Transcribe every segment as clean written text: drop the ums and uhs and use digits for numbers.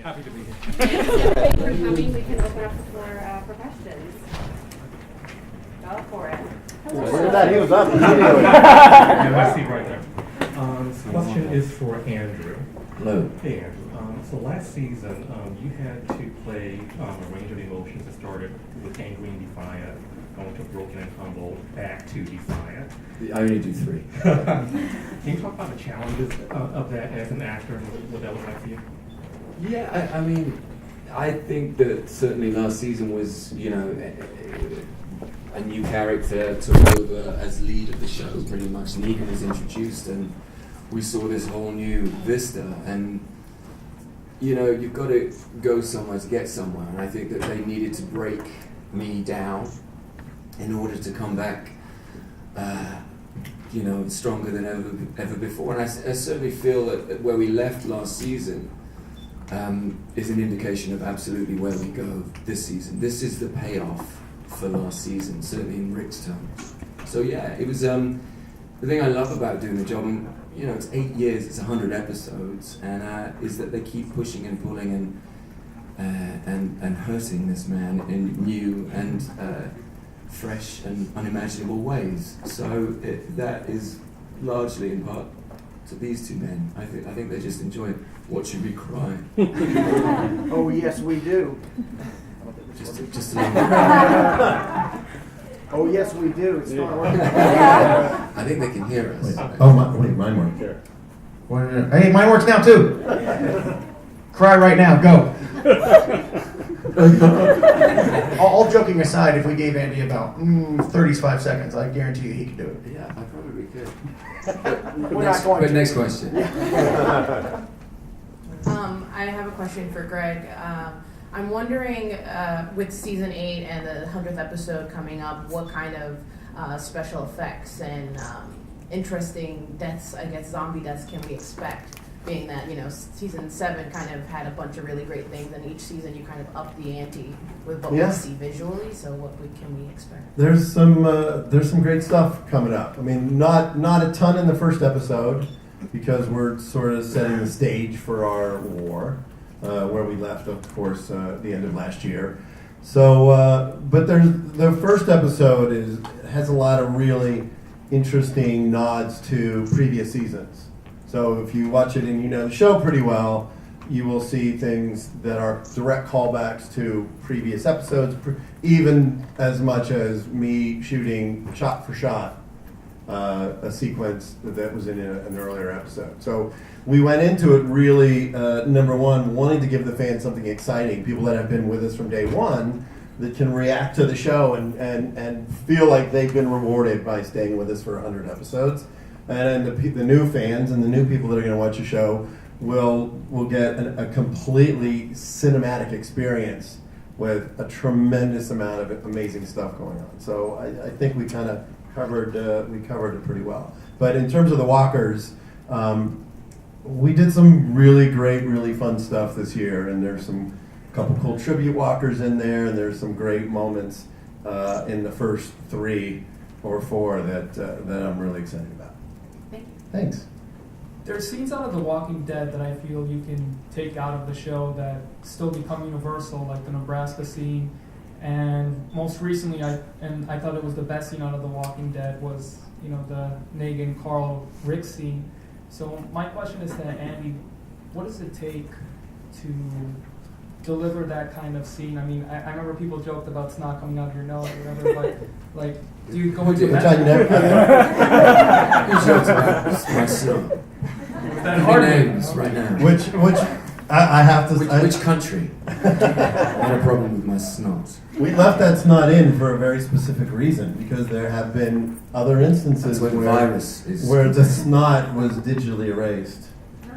Happy to be here. Thanks everybody for coming. We can open up the floor for questions. Go for it. Look at that, he was up immediately. Yeah, my seat right there. This question is for Andrew. Hello. Hey, Andrew. So last season, you had to play a range of emotions that started with angry and defiant, going to broken and humble, back to defiant. I only do 3. Can you talk about the challenges of that as an actor and what that was like for you? Yeah, I mean, I think that certainly last season was, you know, a new character took over as lead of the show, pretty much. Negan was introduced and we saw this whole new vista, and you know, you've got to go somewhere to get somewhere, and I think that they needed to break me down in order to come back, you know, stronger than ever before. And I certainly feel that where we left last season is an indication of absolutely where we go this season. This is the payoff for last season, certainly in Rick's terms. So yeah, it was the thing I love about doing the job. And, you know, it's 8 years, it's 100 episodes, and is that they keep pushing and pulling and hurting this man in new and fresh and unimaginable ways. So that is largely in part to these two men. I think they just enjoy watching me cry. Oh yes, we do. Just a little. Oh yes, we do. It's not working. I think they can hear us. Wait, mine works. Hey, mine works now too. Cry right now, go. All joking aside, if we gave Andy about 35 seconds, I guarantee you he could do it. Yeah, I probably could. We're Next question. I have a question for Greg. I'm wondering, with season 8 and the 100th episode coming up, what kind of special effects and interesting deaths, I guess zombie deaths, can we expect? Being that, you know, season 7 kind of had a bunch of really great things, and each season you kind of up the ante with what we see visually. So can we expect? There's some great stuff coming up. I mean, not a ton in the first episode because we're sort of setting the stage for our war, where we left, of course, the end of last year. So, but the first episode has a lot of really interesting nods to previous seasons. So if you watch it and you know the show pretty well, you will see things that are direct callbacks to previous episodes, even as much as me shooting shot for shot a sequence that was in an earlier episode. So we went into it really, number one, wanting to give the fans something exciting, people that have been with us from day one, that can react to the show and feel like they've been rewarded by staying with us for 100 episodes. And the new fans and the new people that are going to watch the show will get a completely cinematic experience with a tremendous amount of amazing stuff going on. So I think we kind of covered it pretty well. But in terms of the walkers, we did some really great, really fun stuff this year, and there's a couple cool tribute walkers in there, and there's some great moments in the first 3 or 4 that I'm really excited about. Thank you. Thanks. There's scenes out of The Walking Dead that I feel you can take out of the show that still become universal, like the Nebraska scene. And most recently, I thought it was the best scene out of The Walking Dead was, you know, the Negan, Carl, Rick scene. So my question is to Andy, what does it take to deliver that kind of scene? I mean, I remember people joked about snot coming out of your nose or whatever, but like, do you go into Which I that? Who jokes about my snot? That hard names right now. Which I have to. Which country had a problem with my snot? We left that snot in for a very specific reason, because there have been other instances That's where the virus is. where the snot was digitally erased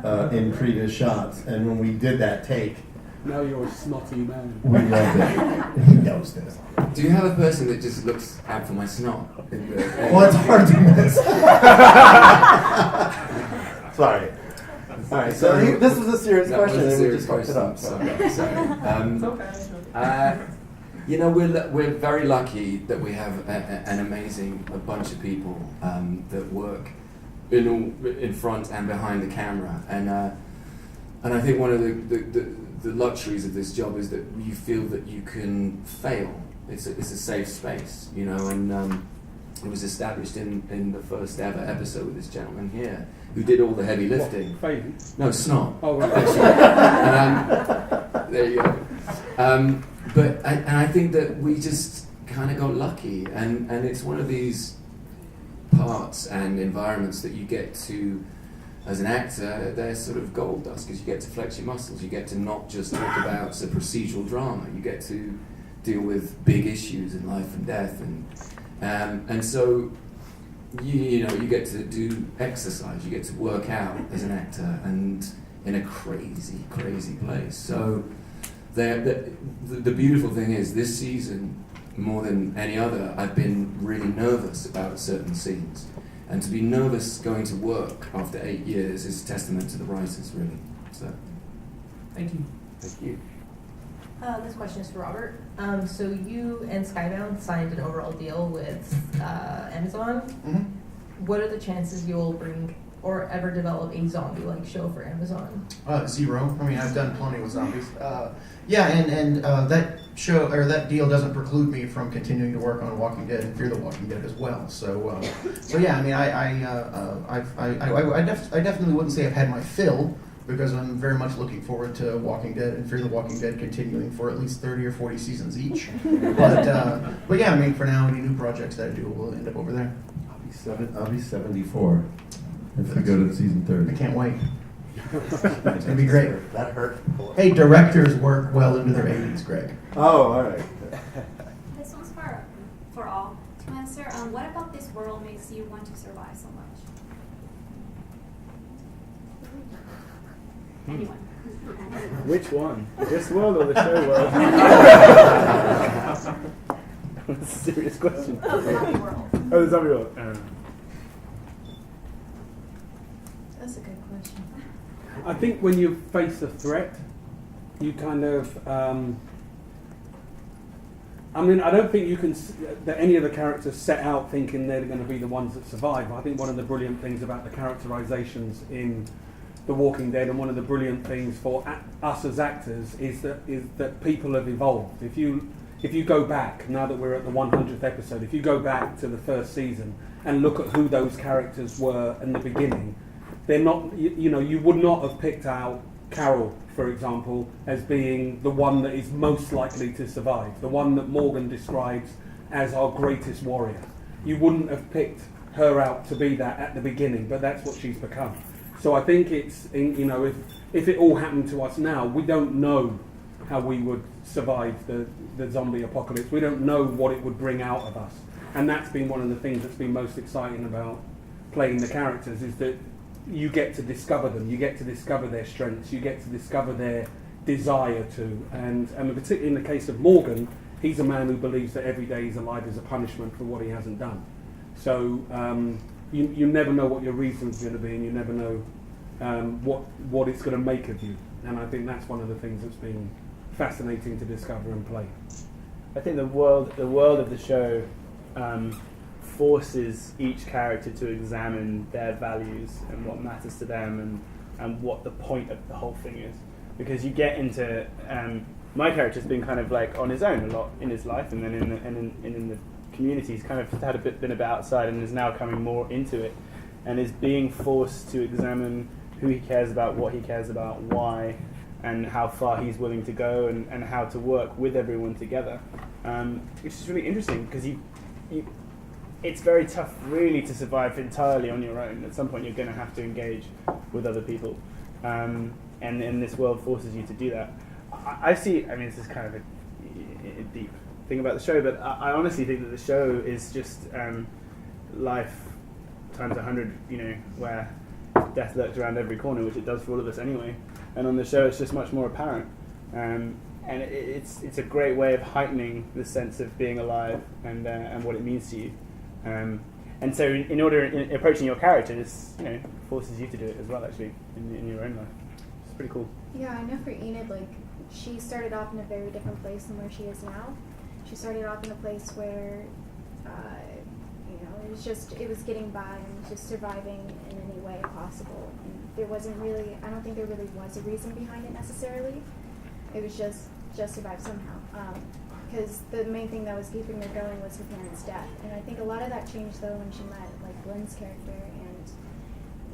in previous shots, and when we did that take, Now you're a snotty man. we loved it. He knows this. Do you have a person that just looks out for my snot? Well, it's hard to miss. Sorry. All right, so this was a serious That was question, a and we serious just fucked it up. question. Sorry. It's okay. You know, we're very lucky that we have an amazing bunch of people that work in front and behind the camera, and I think one of the luxuries of this job is that you feel that you can fail. It's a safe space, you know, and it was established in the first ever episode with this gentleman here, who did all the heavy lifting. What, failing? No, snot. Oh, right. There you go. But I think that we just kind of got lucky, and it's one of these parts and environments that you get to, as an actor, they're sort of gold dust, because you get to flex your muscles. You get to not just talk about a procedural drama. You get to deal with big issues in life and death, and so you know, you get to do exercise. You get to work out as an actor, and in a crazy place. So the beautiful thing is, this season, more than any other, I've been really nervous about certain scenes. And to be nervous going to work after 8 years is a testament to the writers, really. So, Thank you. thank you. This question is for Robert. So you and Skybound signed an overall deal with Amazon. Mm-hmm. What are the chances you'll bring or ever develop a zombie-like show for Amazon? Zero. I mean, I've done plenty with zombies. Yeah, and that show or that deal doesn't preclude me from continuing to work on Walking Dead and Fear the Walking Dead as well. So yeah, I mean, I definitely wouldn't say I've had my fill, because I'm very much looking forward to Walking Dead and Fear the Walking Dead continuing for at least 30 or 40 seasons each. But yeah, I mean, for now, any new projects that I do will end up over there. I'll be 74 if we go to season 30. I can't wait. It's gonna be great. That hurt. Hey, directors work well into their 80s, Greg. Oh, all right. This one's for all to answer. What about this world makes you want to survive so much? Anyone? Which one? This world or the show world? That's a serious question. Oh, the zombie world. Oh, the zombie world. That's a good question. I think when you face a threat, you kind of. I mean, I don't think you can that any of the characters set out thinking they're going to be the ones that survive. I think one of the brilliant things about the characterizations in The Walking Dead, and one of the brilliant things for us as actors, is that people have evolved. If you go back, now that we're at the 100th episode, if you go back to the first season and look at who those characters were in the beginning, they're not, you know, you would not have picked out Carol, for example, as being the one that is most likely to survive, the one that Morgan describes as our greatest warrior. You wouldn't have picked her out to be that at the beginning, but that's what she's become. So I think it's, you know, if it all happened to us now, we don't know how we would survive the zombie apocalypse. We don't know what it would bring out of us. And that's been one of the things that's been most exciting about playing the characters, is that you get to discover them, you get to discover their strengths, you get to discover their desire to. And particularly in the case of Morgan, he's a man who believes that every day he's alive is a punishment for what he hasn't done. So you never know what your reason's going to be, and you never know what it's going to make of you. And I think that's one of the things that's been fascinating to discover and play. I think the world of the show forces each character to examine their values and what matters to them, and what the point of the whole thing is. Because you get into my character's been kind of like on his own a lot in his life, and then in the community he's kind of had been a bit outside, and is now coming more into it, and is being forced to examine who he cares about, what he cares about, why, and how far he's willing to go, and how to work with everyone together, which is really interesting, because it's very tough really to survive entirely on your own. At some point you're going to have to engage with other people, and this world forces you to do that. I see, I mean, this is kind of a deep thing about the show, but I honestly think that the show is just life times 100, you know, where death lurks around every corner, which it does for all of us anyway. And on the show it's just much more apparent. And it's a great way of heightening the sense of being alive and what it means to you. And so in approaching your character, this, you know, forces you to do it as well, actually, in your own life. It's pretty cool. Yeah, I know for Enid, like, she started off in a very different place than where she is now. She started off in a place where, you know, it was getting by and just surviving in any way possible. And there wasn't really, I don't think there really was a reason behind it necessarily. It was just survive somehow. Because the main thing that was keeping her going was her parents' death. And I think a lot of that changed though when she met like Glenn's character, and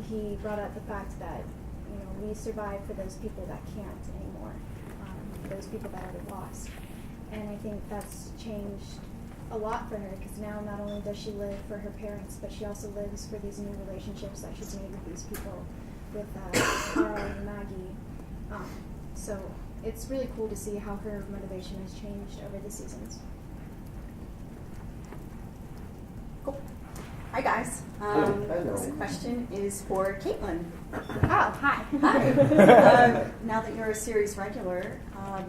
he brought up the fact that, you know, we survive for those people that can't anymore, those people that are lost. And I think that's changed a lot for her, because now not only does she live for her parents, but she also lives for these new relationships that she's made with these people, with Carl and Maggie. So it's really cool to see how her motivation has changed over the seasons. Cool. Hi guys. This question is for Caitlin. Oh, hi. Hi. Now that you're a series regular,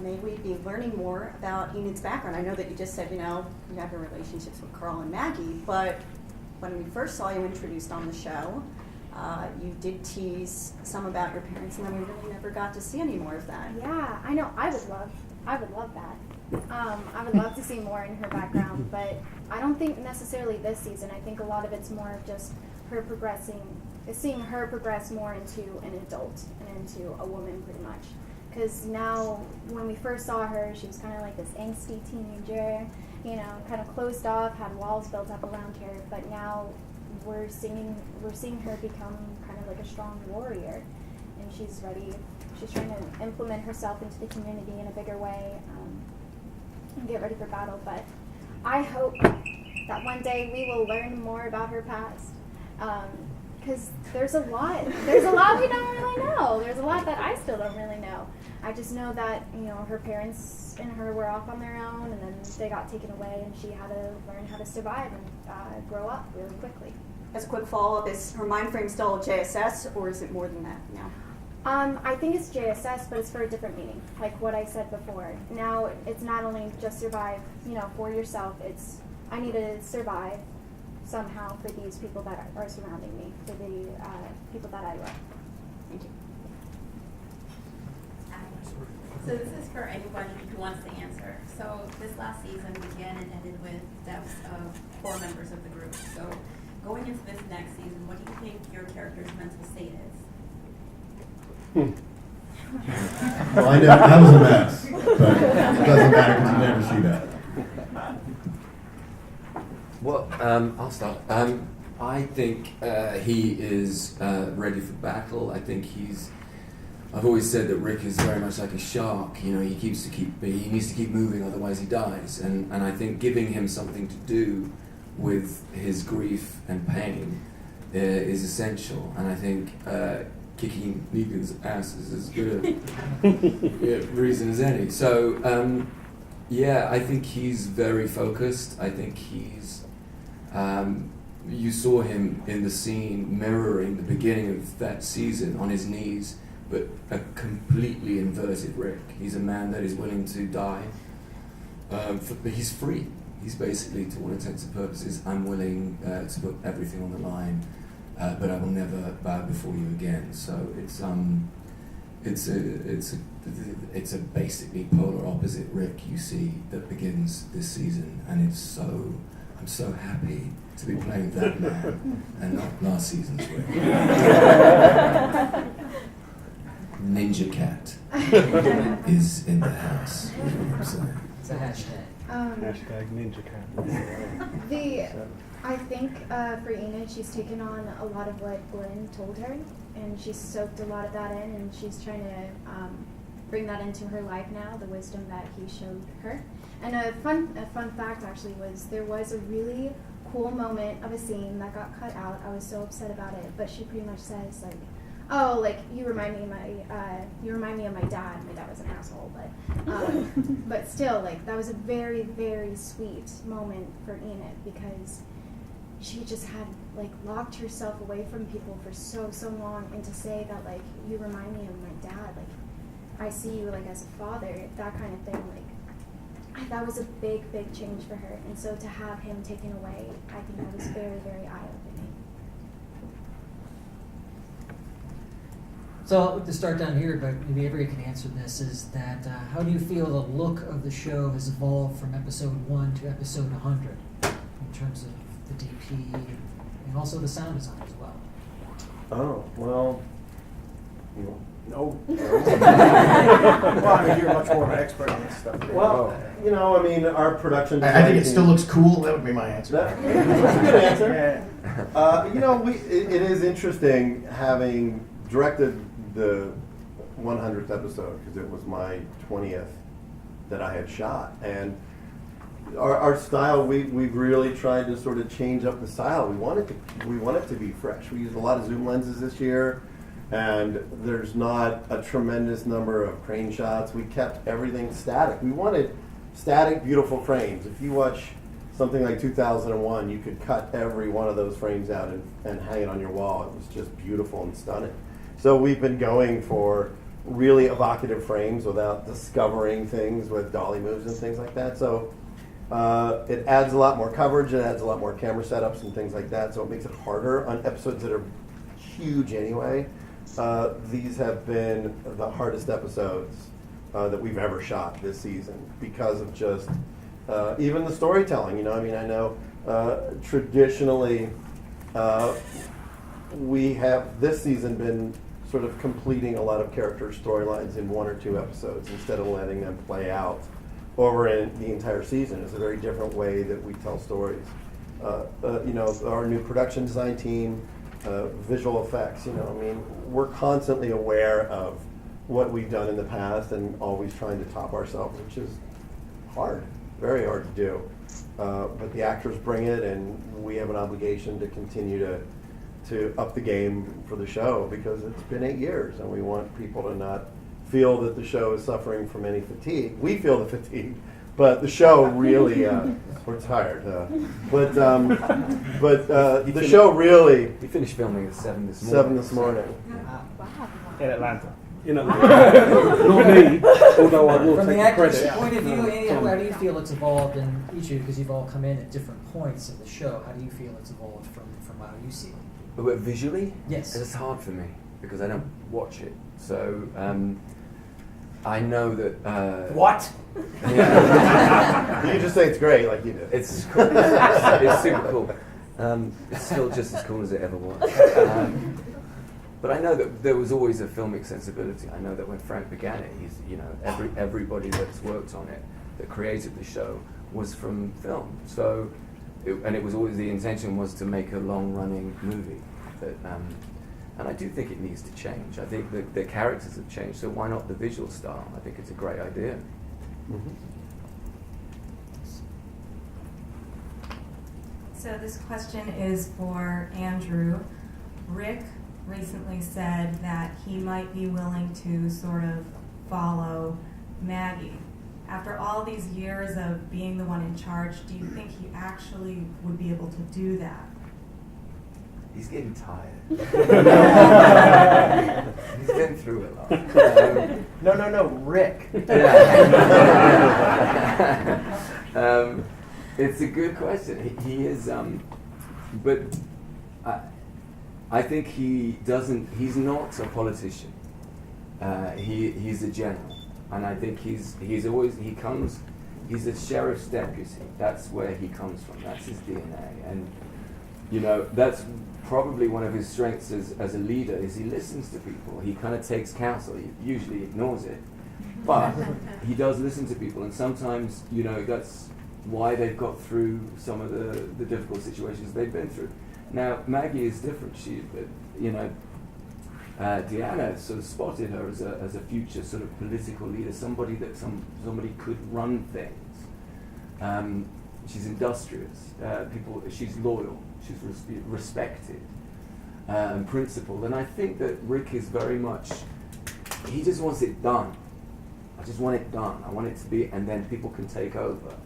may we be learning more about Enid's background? I know that you just said, you know, you have your relationships with Carl and Maggie, but when we first saw you introduced on the show, you did tease some about your parents, and then we really never got to see any more of that. Yeah, I know. I would love that. I would love to see more in her background, but I don't think necessarily this season. I think a lot of it's more of just her seeing her progress more into an adult and into a woman, pretty much. Because now, when we first saw her, she was kind of like this angsty teenager, you know, kind of closed off, had walls built up around her. But now we're seeing her become kind of like a strong warrior, and she's ready. She's trying to implement herself into the community in a bigger way, and get ready for battle. But I hope that one day we will learn more about her past. Because there's a lot we don't really know. There's a lot that I still don't really know. I just know that, you know, her parents and her were off on their own, and then they got taken away, and she had to learn how to survive and grow up really quickly. As a quick follow-up, is her mind frame still JSS, or is it more than that now? I think it's JSS, but it's for a different meaning, like what I said before. Now, it's not only just survive, you know, for yourself, it's I need to survive somehow for these people that are surrounding me, for the people that I love. Thank you. So this is for anyone who wants to answer. So this last season began and ended with deaths of 4 members of the group. So going into this next season, what do you think your character's mental state is? Well, I know that was a mess, but it doesn't matter because you never see that. Well, I'll start. I think he is ready for battle. I think I've always said that Rick is very much like a shark. You know, he needs to keep moving, otherwise he dies. And I think giving him something to do with his grief and pain is essential. And I think kicking Negan's ass is as good a reason as any. So, yeah, I think he's very focused. I think he's... you saw him in the scene mirroring the beginning of that season on his knees, but a completely inverted Rick. He's a man that is willing to die, but he's free. He's basically, to all intents and purposes, I'm willing to put everything on the line, but I will never bow before you again. So it's a basically polar opposite Rick you see that begins this season, and I'm so happy to be playing that man and not last season's Rick. Ninja Cat is in the house, is what I'm saying. It's a hashtag. Hashtag Ninja Cat. I think for Enid, she's taken on a lot of what Glenn told her, and she's soaked a lot of that in, and she's trying to bring that into her life now, the wisdom that he showed her. And a fun fact actually was there was a really cool moment of a scene that got cut out. I was so upset about it, but she pretty much says like, "Oh, like you remind me of my dad. My dad was an asshole, but still, like that was a very, very sweet moment for Enid because she just had like locked herself away from people for so long, and to say that like you remind me of my dad, like I see you like as a father, that kind of thing, like that was a big change for her. And so to have him taken away, I think that was very, very eye-opening. So to start down here, but maybe Avery can answer this, is that how do you feel the look of the show has evolved from episode 1 to episode 100 in terms of the DP and also the sound design as well? Oh, well, No. Well, I mean, you're much more of an expert on this stuff. Well, you know, I mean, our production. I think it design still team- looks cool. That would be my answer. That's a good answer. Yeah. You know, it is interesting having directed the 100th episode because it was my 20th that I had shot, and our style we've really tried to sort of change up the style. We want it to be fresh. We used a lot of zoom lenses this year, and there's not a tremendous number of crane shots. We kept everything static. We wanted static, beautiful frames. If you watch something like 2001, you could cut every one of those frames out and hang it on your wall. It was just beautiful and stunning. So we've been going for really evocative frames without discovering things with dolly moves and things like that. So it adds a lot more coverage, it adds a lot more camera setups and things like that, so it makes it harder on episodes that are huge anyway. These have been the hardest episodes that we've ever shot this season because of just even the storytelling. You know, I mean, I know traditionally we have this season been sort of completing a lot of character storylines in 1 or 2 episodes instead of letting them play out over in the entire season. It's a very different way that we tell stories. You know, our new production design team, visual effects, you know, I mean, we're constantly aware of what we've done in the past and always trying to top ourselves, which is hard, very hard to do. But the actors bring it, and we have an obligation to continue to up the game for the show because it's been 8 years, and we want people to not feel that the show is suffering from any fatigue. We feel the fatigue, but the show really, we're tired. But the show really. We finished filming at 7 this morning. 7 this morning. In Atlanta. You know, not me, although I will From take the the actor's credit. point of view, how do you feel it's evolved in each of you, because you've all come in at different points of the show, how do you feel it's evolved from how you see it? But visually, Yes. it's hard for me because I don't watch it. So I know that. What? Yeah. You can just say it's great, like you did. It's cool. It's super cool. It's still just as cool as it ever was. But I know that there was always a filmic sensibility. I know that when Frank began it, everybody that's worked on it, that created the show, was from film. So, it was always the intention was to make a long-running movie. And I do think it needs to change. I think that the characters have changed, so why not the visual style? I think it's a great idea. Mm-hmm. So this question is for Andrew. Rick recently said that he might be willing to sort of follow Maggie. After all these years of being the one in charge, do you think he actually would be able to do that? He's getting tired. He's been through a lot. No, Rick. It's a good question. He is, but I think he doesn't. He's not a politician. He's a general, and I think he's always He's a sheriff's deputy. That's where he comes from. That's his DNA, and that's probably one of his strengths as a leader. Is he listens to people. He kind of takes counsel. He usually ignores it, but he does listen to people, and sometimes that's why they've got through some of the difficult situations they've been through. Now, Maggie is different. Deanna sort of spotted her as a future sort of political leader, somebody that somebody could run things. She's industrious. She's loyal. She's respected and principled. And I think that Rick is very much. He just wants it done. I just want it done. I want it to be, and then people can take over.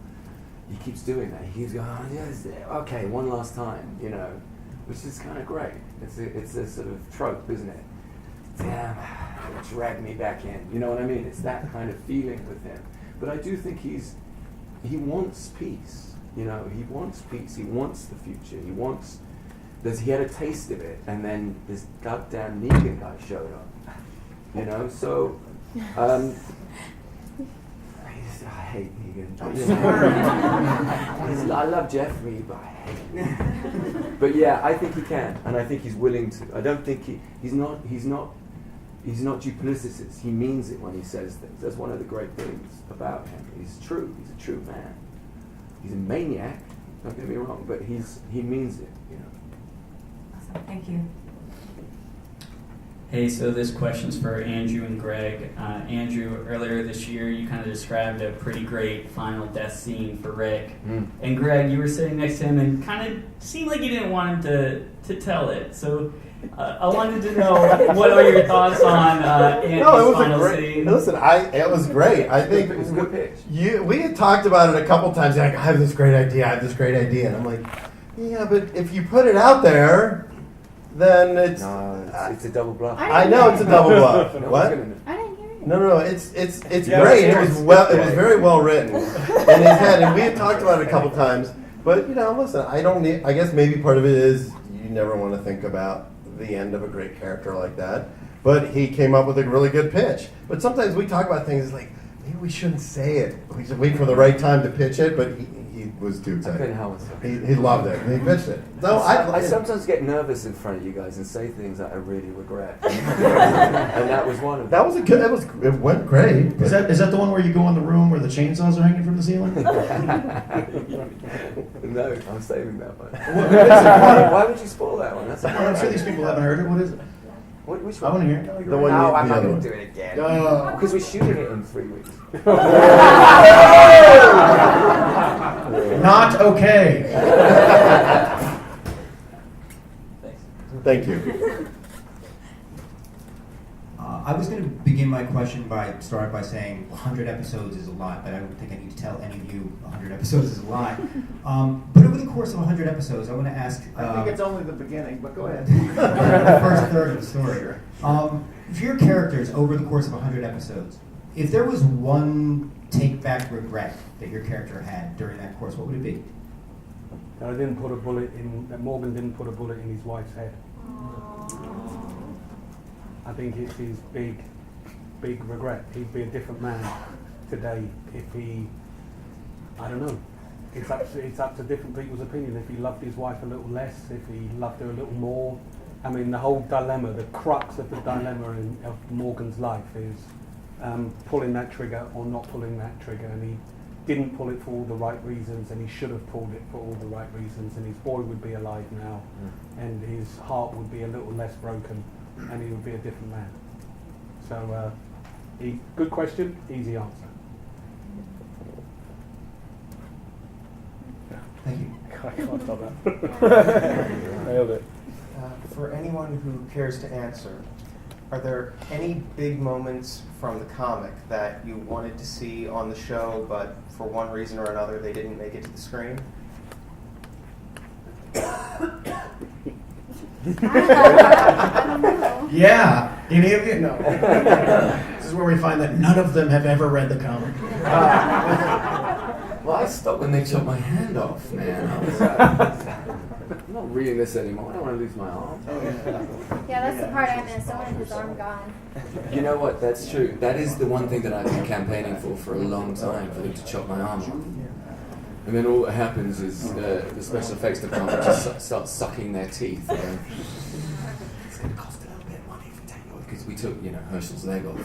He keeps doing that. He keeps going, oh, yes, okay, one last time, which is kind of great. It's a sort of trope, isn't it? Damn, drag me back in. You know what I mean? It's that kind of feeling with him. But I do think he wants peace. He wants peace. He wants the future. He had a taste of it, and then this goddamn Negan guy showed up. So. I hate Negan. I love Jeffrey, but I hate him. But yeah, I think he can, and I think he's willing to. I don't think he's not he's not duplicitous. He means it when he says things. That's one of the great things about him. He's true. He's a true man. He's a maniac. Don't get me wrong, but he means it. You know. Awesome, thank you. Hey, so this question's for Andrew and Greg. Andrew, earlier this year, you kind of described a pretty great final death scene for Rick. And Greg, you were sitting next to him and kind of seemed like you didn't want him to tell it. So I wanted to know what are your thoughts on Andy's final scene? Listen, it was great. I think it was a good pitch. We had talked about it a couple times. Like, I have this great idea. And I'm like, yeah, but if you put it out there, then it's it's a double bluff. I know it's a double bluff. What? I didn't hear you. No. It's great. It was very well written in his head, and we had talked about it a couple times. But listen, I guess maybe part of it is you never want to think about the end of a great character like that. But he came up with a really good pitch. But sometimes we talk about things like maybe we shouldn't say it. We should wait for the right time to pitch it. But he was too excited. I couldn't help myself. He loved it. And he pitched it. So I sometimes get nervous in front of you guys and say things that I really regret. And that was one of them. That was it went great. Is that the one where you go in the room where the chainsaws are hanging from the ceiling? No, I'm saving that one. Why would you spoil that one? I'm sure these people haven't heard it. What is it? Which I one? want to hear it. The one No, you- I'm the not other going one. to do it again. Oh. Because we're shooting it in 3 weeks. Not okay. Thank you. I was going to begin my question by saying 100 episodes is a lot, but I don't think I need to tell any of you 100 episodes is a lot. But over the course of 100 episodes, I want to ask... I think it's only the beginning, but go ahead. the first third of the story. For your characters over the course of 100 episodes, if there was one take-back regret that your character had during that course, what would it be? That Morgan didn't put a bullet in his wife's head. I think it's his big regret. He'd be a different man today if he, I don't know. It's up to different people's opinion. If he loved his wife a little less, if he loved her a little more. I mean, the whole dilemma, the crux of the dilemma of Morgan's life is pulling that trigger or not pulling that trigger, and he didn't pull it for all the right reasons, and he should have pulled it for all the right reasons, and his boy would be alive now, and his heart would be a little less broken, and he would be a different man. So, good question, easy answer. Thank you. I can't stop that. Nailed it. For anyone who cares to answer, are there any big moments from the comic that you wanted to see on the show, but for one reason or another they didn't make it to the screen? Yeah. Any of you? No. This is where we find that none of them have ever read the comic. Well, I stopped when they chopped my hand off, man. I'm not reading this anymore. I don't want to lose my arm. Yeah, that's the part I missed. I wanted his arm gone. You know what? That's true. That is the one thing that I've been campaigning for a long time, for them to chop my arm off. And then all that happens is the special effects department just starts sucking their teeth. And it's going to cost a little bit of money if we take it off. Because we took, Herschel's leg off.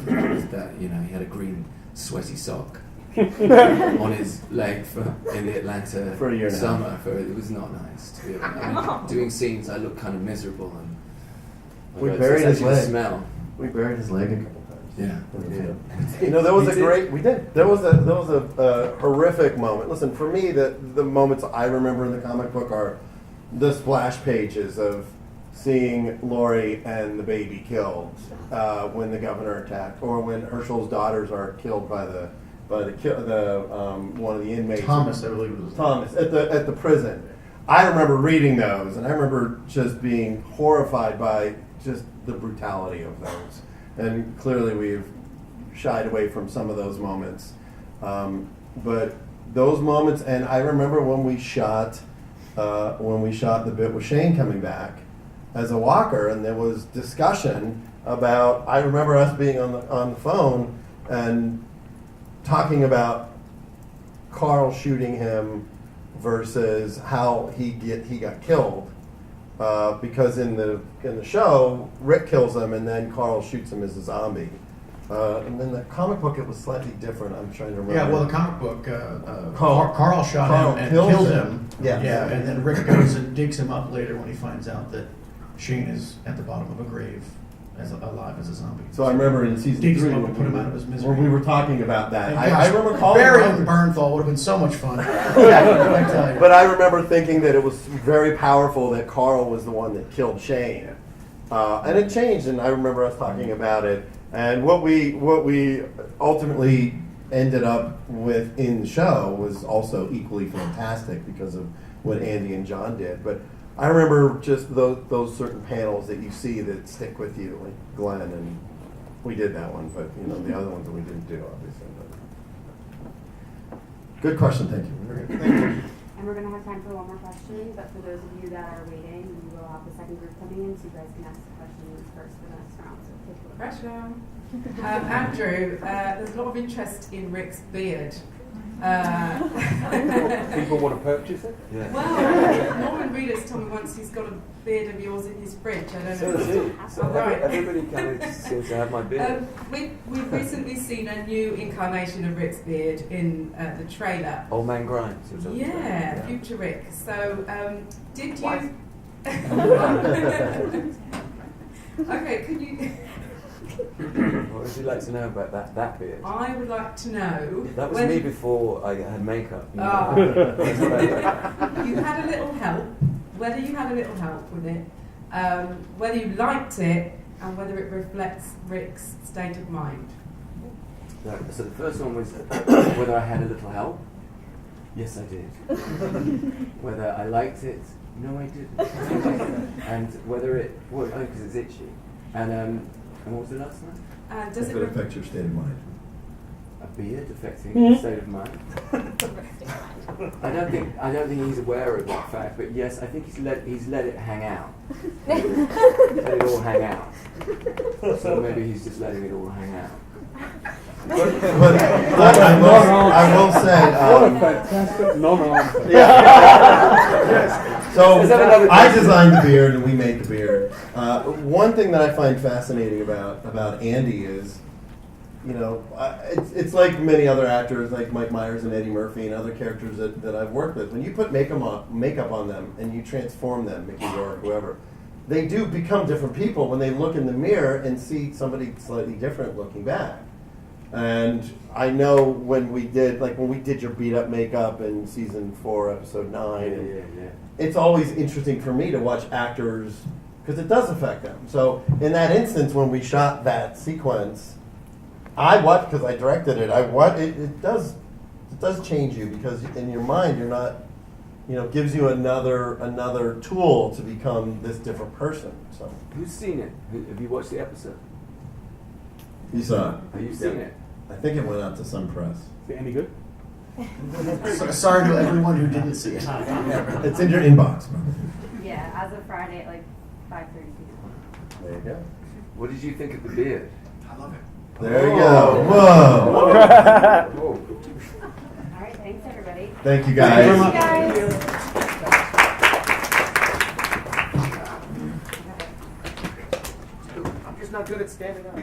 That, he had a green sweaty sock on his leg in the Atlanta For a year and a summer. It was not nice, to be honest. I mean, doing scenes, I looked kind of miserable. And We buried his leg. Smell. We buried his leg a couple times. Yeah, we did. There was We a did? great. We did. There was a horrific moment. Listen, for me, the moments I remember in the comic book are the splash pages of seeing Lori and the baby killed when the governor attacked, or when Herschel's daughters are killed by one of the inmates. Thomas, I believe it was. Thomas at the prison. I remember reading those, and I remember just being horrified by just the brutality of those. And clearly, we've shied away from some of those moments. But those moments, and I remember when we shot the bit with Shane coming back as a walker, and there was discussion about. I remember us being on the phone and talking about Carl shooting him versus how he got killed, because in the show, Rick kills him and then Carl shoots him as a zombie. And then the comic book, it was slightly different. I'm trying to remember. Yeah, well, the comic book, Carl Carl shot Carl him and kills killed him. him. Yeah. And then Rick goes and digs him up later when he finds out that Shane is at the bottom of a grave, alive as a zombie. So I remember in season digs 3 him up and put him out of his misery. when we were talking about that. And I gosh, remember calling burying Bernthal would have been so much fun. Yeah, I tell you. but I remember thinking that it was very powerful that Carl was the one that killed Shane, and it changed. And I remember us talking about it. And what we ultimately ended up with in the show was also equally fantastic because of what Andy and John did. But I remember just those certain panels that you see that stick with you, like Glenn, and we did that one, but the other ones that we didn't do, obviously. But good question, thank you. And we're going to have time for one more question, but for those of you that are waiting, we will have the second group coming in, so you guys can ask the questions first for the next round. So take a look. Pressure. Andrew, there's a lot of interest in Rick's beard. People want to purchase it? Yeah. Well, Norman Reedus told me once he's got a beard of yours in his fridge. I don't know. So does he. So right. everybody kind of seems to have my beard. We've recently seen a new incarnation of Rick's beard in the trailer. Old Man Grimes. Yeah, future Rick. So, did you... Okay, could you... What would you like to know about that beard? I would like to know... That was me before I had makeup. You You had a little help. Whether you had a little help with it, whether you liked it, and whether it reflects Rick's state of mind. So the first one was whether I had a little help. Yes, I did. Whether I liked it. No, I didn't. And whether it... Well, because it's itchy. And what was the last one? Does it affect your state of mind? A beard affecting the state of mind? I don't think he's aware of that fact, but yes, I think he's let it hang out. Let it all hang out. So maybe he's just letting it all hang out. But I will say, what a fantastic non-answer. Yes. So I designed the beard and we made the beard. One thing that I find fascinating about Andy is, it's like many other actors, like Mike Myers and Eddie Murphy and other characters that I've worked with. When you put makeup on them and you transform them, Mickey Rourke, whoever, they do become different people when they look in the mirror and see somebody slightly different looking back. And I know when we did your beat up makeup in season 4, episode 9, it's always interesting for me to watch actors because it does affect them. So in that instance, when we shot that sequence, I watched because I directed it. It does change you because in your mind you're not, gives you another tool to become this different person. So who's seen it? Have you watched the episode? You saw it. Have you seen it? I think it went out to some press. Is it any good? Sorry to everyone who didn't see it. It's in your inbox. Yeah, as of Friday at like 5:30 p.m. There you go. What did you think of the beard? I love it. There you go. Whoa. All right, thanks everybody. Thank you guys. Thank you guys. I'm just not good at standing up.